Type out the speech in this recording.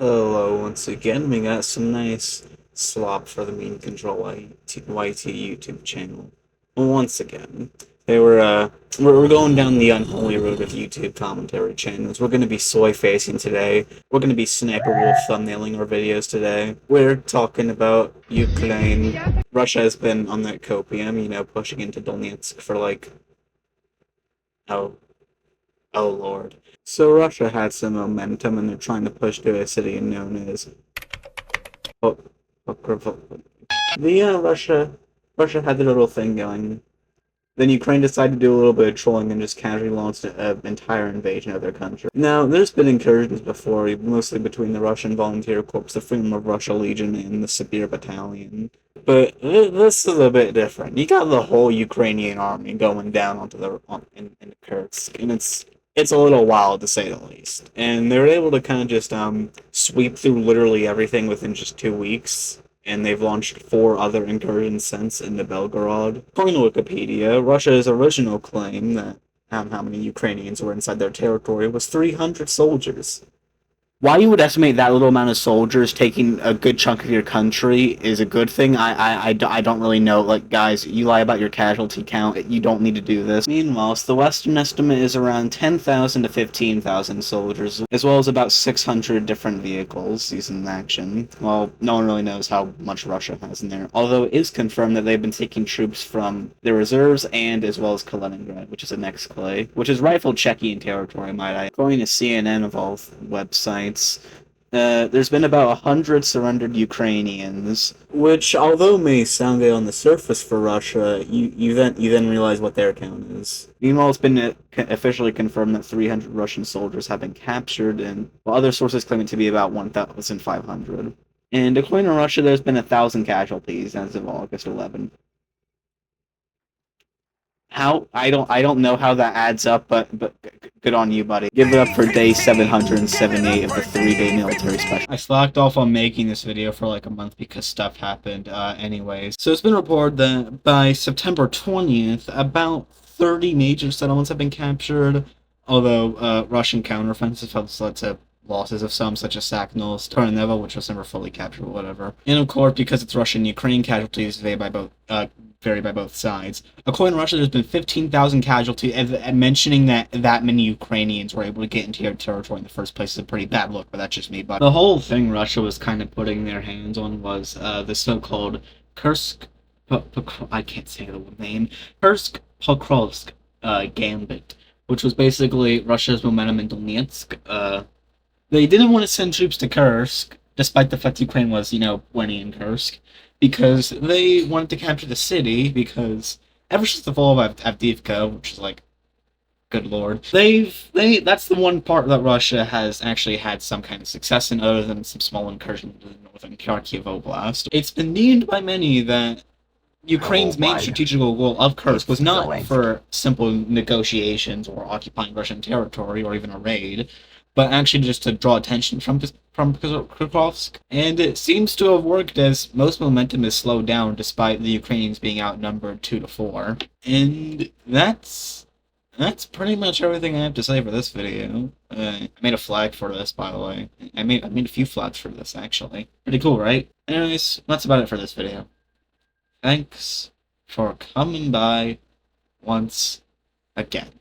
Hello, once again, we got some nice slop for the Mean Control YT YouTube channel. Once again, we're going down the unholy road of YouTube commentary channels. We're gonna be soy facing today. We're gonna be Sniper Wolf thumbnailing our videos today. We're talking about Ukraine. Russia has been on that copium, pushing into Donetsk for like, oh, oh lord. So Russia had some momentum and they're trying to push to a city known as Russia had their little thing going. Then Ukraine decided to do a little bit of trolling and just casually launched an entire invasion of their country. Now, there's been incursions before, mostly between the Russian Volunteer Corps, the Freedom of Russia Legion, and the Sibir Battalion. But this is a bit different. You got the whole Ukrainian army going down in Kursk, and it's a little wild to say the least. And they were able to kind of just sweep through literally everything within just 2 weeks. And they've launched 4 other incursions since into Belgorod. According to Wikipedia, Russia's original claim that how many Ukrainians were inside their territory was 300 soldiers. Why you would estimate that little amount of soldiers taking a good chunk of your country is a good thing, I don't really know. Like, guys, you lie about your casualty count, you don't need to do this. Meanwhile, the Western estimate is around 10,000 to 15,000 soldiers, as well as about 600 different vehicles used in action. Well, no one really knows how much Russia has in there, although it is confirmed that they've been taking troops from the reserves and as well as Kaliningrad, which is the next clay, which is rifled Czechian territory, might I. According to CNN of all websites, there's been about 100 surrendered Ukrainians, which, although may sound good on the surface for Russia, you then realize what their count is. Meanwhile, it's been officially confirmed that 300 Russian soldiers have been captured, and while other sources claim it to be about 1,500. And according to Russia, there's been 1,000 casualties as of August 11. How I don't know how that adds up, but good on you, buddy. Give it up for day 778 of the 3-day military special. I slacked off on making this video for like a month because stuff happened. Anyways, so it's been reported that by September 20th, about 30 major settlements have been captured. Although Russian counteroffensive has led to losses of some, such as Sakhnul, Tarnovo, which was never fully captured, or whatever. And of course, because it's Russian-Ukraine, casualties vary by both sides. According to Russia, there's been 15,000 casualties, and mentioning that many Ukrainians were able to get into your territory in the first place is a pretty bad look, but that's just me. But the whole thing Russia was kind of putting their hands on was the so-called Kursk, I can't say the name, Kursk Gambit, which was basically Russia's momentum in Donetsk. They didn't want to send troops to Kursk, despite the fact Ukraine was, winning in Kursk, because they wanted to capture the city, because ever since the fall of Avdiivka, which is like, good lord, that's the one part that Russia has actually had some kind of success in, other than some small incursions in northern Kharkiv Oblast. It's been deemed by many that Ukraine's main strategical goal of Kursk was not for simple negotiations or occupying Russian territory or even a raid, but actually just to draw attention from Kursk. And it seems to have worked, as most momentum is slowed down despite the Ukrainians being outnumbered 2-4. And that's pretty much everything I have to say for this video. I made a flag for this, by the way. I made a few flags for this, actually. Pretty cool, right? Anyways, that's about it for this video. Thanks for coming by once again.